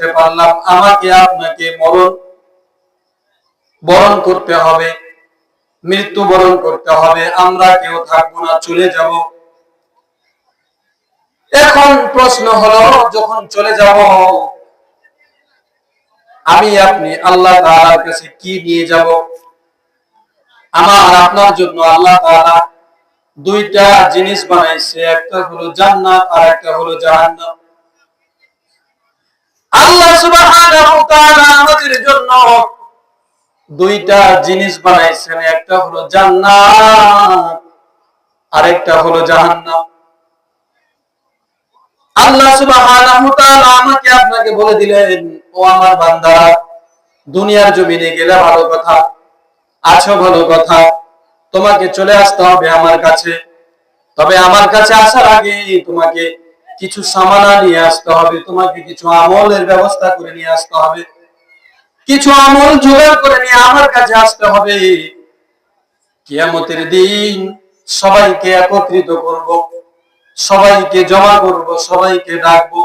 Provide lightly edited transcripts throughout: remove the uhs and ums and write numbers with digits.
বুঝতে পারলাম আমাকে আপনাকে বরণ করতে হবে, মৃত্যুবরণ করতে হবে, আমরা কেউ থাকবো না, চলে যাব। এখন প্রশ্ন হলো, যখন চলে যাব আমি আপনি আল্লাহ তাআলার কাছে কি নিয়ে যাব? আমার আপনার জন্য আল্লাহ তাআলা দুইটা জিনিস বানাইছে, একটা হলো জান্নাত আর একটা হলো জাহান্নাম। আল্লাহ সুবহানাহু ওয়া তাআলা আমাদের জন্য দুইটা জিনিস বানাইছেন, একটা হলো জান্নাত আর একটা হলো জাহান্নাম। আল্লাহ সুবহানাহু ওয়া তাআলা আমাকে আপনাকে বলে দিলেন, ও আমার বান্দা, দুনিয়ার জমিনে গেলে ভালো কথা, আছো ভালো কথা, তোমাকে চলে আসতে হবে আমার কাছে। তবে আমার কাছে আসার আগে তোমাকে কিছু সামানা নিয়ে আসতে হবে, তোমাকে কিছু আমলের ব্যবস্থা করে নিয়ে আসতে হবে, কিছু আমল জোগাড় করে নিয়ে আমার কাছে আসতে হবে। কিয়ামতের দিন সবাইকে একত্রিত করব, সবাইকে জমা করব, সবাইকে ডাকবো,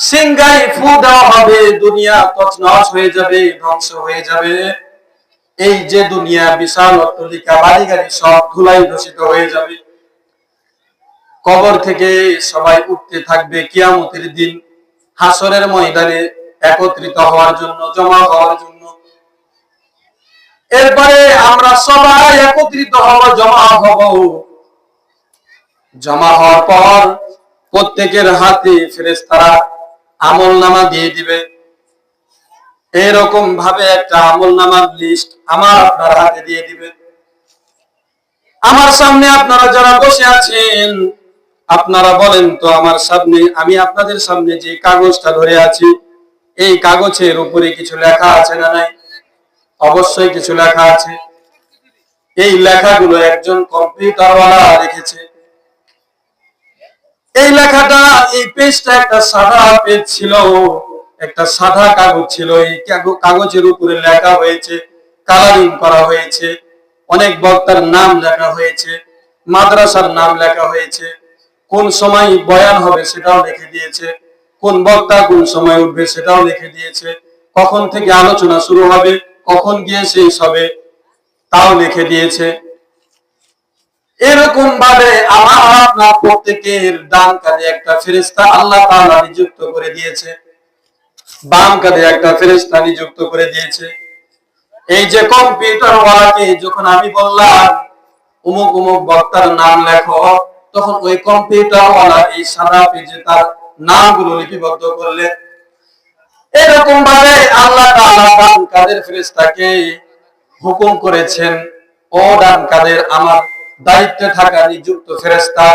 সিংহায় ফু দেওয়া হবে, দুনিয়া তছনছ হয়ে যাবে, ধ্বংস হয়ে যাবে। এই যে দুনিয়া, বিশাল অট্টালিকা, বাড়ি গাড়ি সব ধুলাই ধূসিত হয়ে যাবে। কবর থেকে সবাই উঠতে থাকবে কিয়ামতের দিন হাসরের ময়দানে একত্রিত হওয়ার জন্য, জমা হওয়ার জন্য। এরপরে আমরা সবাই একত্রিত হব, জমা হব। জমা হওয়ার পর প্রত্যেকের হাতে ফেরেশতারা আমলনামা দিয়ে দিবে। এরকম ভাবে একটা আমলনামার লিস্ট আমার আপনার হাতে দিয়ে দিবে। আমার সামনে আপনারা যারা বসে আছেন, আপনারা বলেন তো আমার সামনে, আমি আপনাদের সামনে যে কাগজটা ধরে আছি, এই কাগজের উপরে কিছু লেখা আছে না নাই? অবশ্যই কিছু লেখা আছে। এই লেখাগুলো একজন কম্পিউটারওয়ালা লিখেছে। এই লেখাটা, এই পেজটা একটা সাদা পেজ ছিল, একটা সাদা কাগজ ছিল। এই কাগজের উপরে লেখা হয়েছে, কালারিং করা হয়েছে, অনেক বক্তার নাম লেখা হয়েছে, মাদ্রাসার নাম লেখা হয়েছে, কোন সময় বয়ান হবে সেটাও লিখে দিয়েছে, কোন বক্তা কোন সময় উঠবে সেটাও লিখে দিয়েছে, কখন থেকে আলোচনা শুরু হবে, কখন গিয়ে শেষ হবে তাও লিখে দিয়েছে। এরকম ভাবে আমার আপনার প্রত্যেকের ডান কাঁধে একটা ফেরেশতা আল্লাহ তাআলা নিযুক্ত করে দিয়েছে, বাম কাঁধে একটা ফেরেশতা নিযুক্ত করে দিয়েছে। এই যে কম্পিউটার ওয়ালাকে যখন আমি বললাম অমুক অমুক বক্তার নাম লেখো, তখন ওই কম্পিউটার ওয়ালা এই সাদা পেজে তার নামগুলো লিপিবদ্ধ করলে। এরকম ভাবে আল্লাহ তাআলা ডান কাঁধের ফেরেশতাকে হুকুম করেছেন, ও ডান কাঁধের আমার দায়িত্বে থাকা নিযুক্ত ফেরেশতা,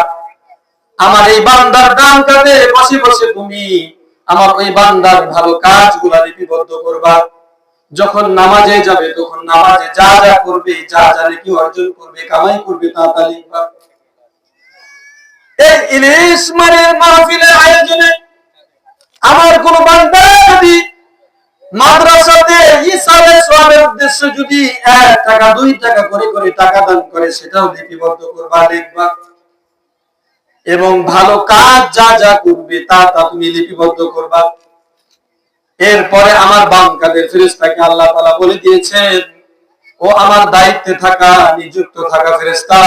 আমার এই বান্দার ডান কাঁধে বসে বসে তুমি আমার ওই বান্দার ভালো কাজগুলো লিপিবদ্ধ করবা। যখন নামাজে যাবে তখন নামাজে যা যা করবে, যা যা নেকি অর্জন করবে, কামাই করবে, তা তা লিখবা। এই ইলিশ মারের মাহফিলের আয়োজনে আমার কোন বান্দা যদি মাদ্রাসাতে ইসালে সওয়াবের উদ্দেশ্যে যদি 1 টাকা 2 টাকা করে করে টাকা দান করে, সেটাও লিপিবদ্ধ করবা, লিখবা। এবং ভালো কাজ যা যা করবে তা তা তুমি লিপিবদ্ধ করবা। এরপরে আমার বাম কাঁধের ফেরেশতাকে আল্লাহ তাআলা বলে দিয়েছেন, ও আমার দায়িত্বে থাকা নিযুক্ত থাকা ফেরেশতা,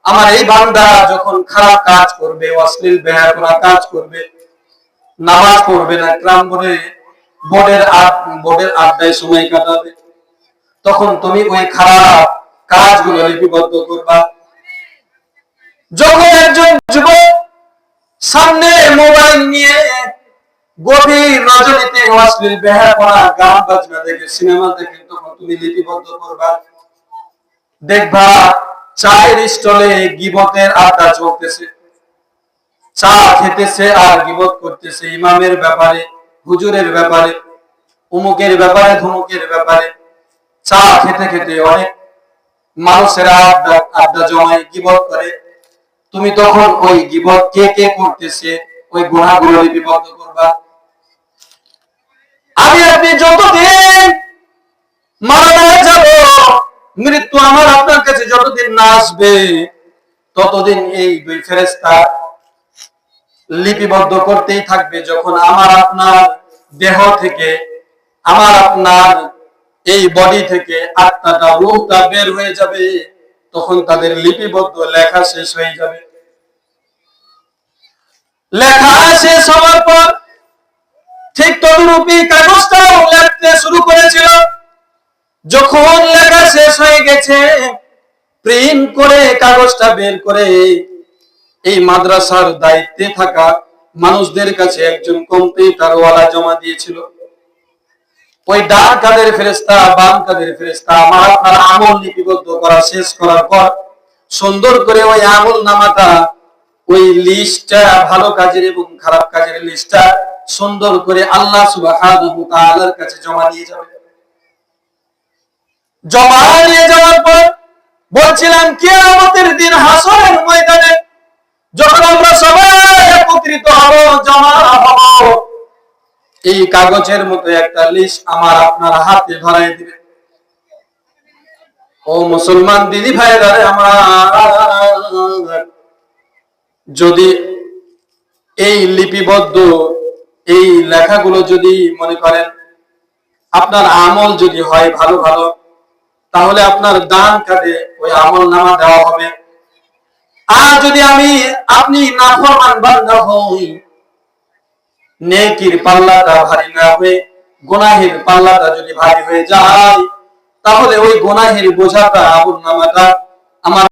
আমার এই বান্দা যখন খারাপ কাজ করবে, অশ্লীল বেহায়াপনা কাজ করবে, নামাজ পড়বে না, ক্রামবনে বোর্ডের আড্ডায় সময় কাটাবে, তখন তুমি ওই খারাপ কাজগুলো লিপিবদ্ধ করবা। যখন একজন যুবক সামনে মোবাইল নিয়ে গভীর রজনীতে অশ্লীল বেহায়াপনা, গান বাজনা দেখে, সিনেমা দেখে, তখন তুমি লিপিবদ্ধ করবা। দেখবা চায়ের স্টলে গীবতের আড্ডা চলতেছে, চা খেতেছে আর গীবত করতেছে ইমামের ব্যাপারে, হুজুরের ব্যাপারে, উমুকের ব্যাপারে, ধুমুকের ব্যাপারে। চা খেতে খেতে অনেক মানুষেরা আড্ডা জমায়, গীবত করে। তুমি তখন ওই গীবত কে কে করতেছে ওই গুনাহগুলো লিপিবদ্ধ করবা। আমি আপনি যতদিন মারা না যাব, মৃত্যু আমার আপনার কাছে যতদিন না আসবে, ততদিন এই দুই ফেরেশতা লিপিবদ্ধ করতেই থাকবে। যখন আমার আপনার দেহ থেকে, আমার আপনার এই বডি থেকে আত্মাটা, রূহটা বের হয়ে যাবে, তখন তাদের লিপিবদ্ধ লেখা শেষ হয়ে যাবে। লেখা শেষ হওয়ার পর ঠিক তদুরূপী কাগজটাও লিখতে শুরু করেছিল। যখন লেখা শেষ হয়ে গেছে, প্রিন্ট করে কাগজটা বের করে এই মাদ্রাসার দায়িত্বে থাকা মানুষদের কাছে একজন কম্পিউটারওয়ালা জমা দিয়েছিল। ওই ডান কাদের ফেরেশতা, বাম কাদের ফেরেশতা আমার আপনার আমল লিপিবদ্ধ করা শেষ করার পর সুন্দর করে ওই আমল নামাটা, ওই লিস্টটা, ভালো কাজের এবং খারাপ কাজের লিস্টটা সুন্দর করে আল্লাহ সুবহানাহু ওয়া তাআলার কাছে জমা দিয়ে যাবে। জমা নিয়ে যাওয়ার পর বলছিলাম কিয়ামতের দিন হাসরের ময়দানে যখন আমরা সবাই একত্রিত হব, জমা হব, এই কাগজের মতো একটা লিস্ট আমার আপনার হাতে ধরাই দিবে। ও মুসলমান দিদি ভাইরা আমার, যদি এই লিপিবদ্ধ এই লেখাগুলো যদি মনে করেন আপনার আমল যদি হয় ভালো ভালো, তাহলে আপনার ডান কাঁধে ওই আমল নামা দেওয়া হবে। আর যদি আপনি নাফরমান বান্দা হই, নেকির পাল্লাটা ভারী না হয়ে গুনাহের পাল্লাটা যদি ভারী হয়ে যায়, তাহলে ওই গুনাহের বোঝাটা আমল নামাটা আমার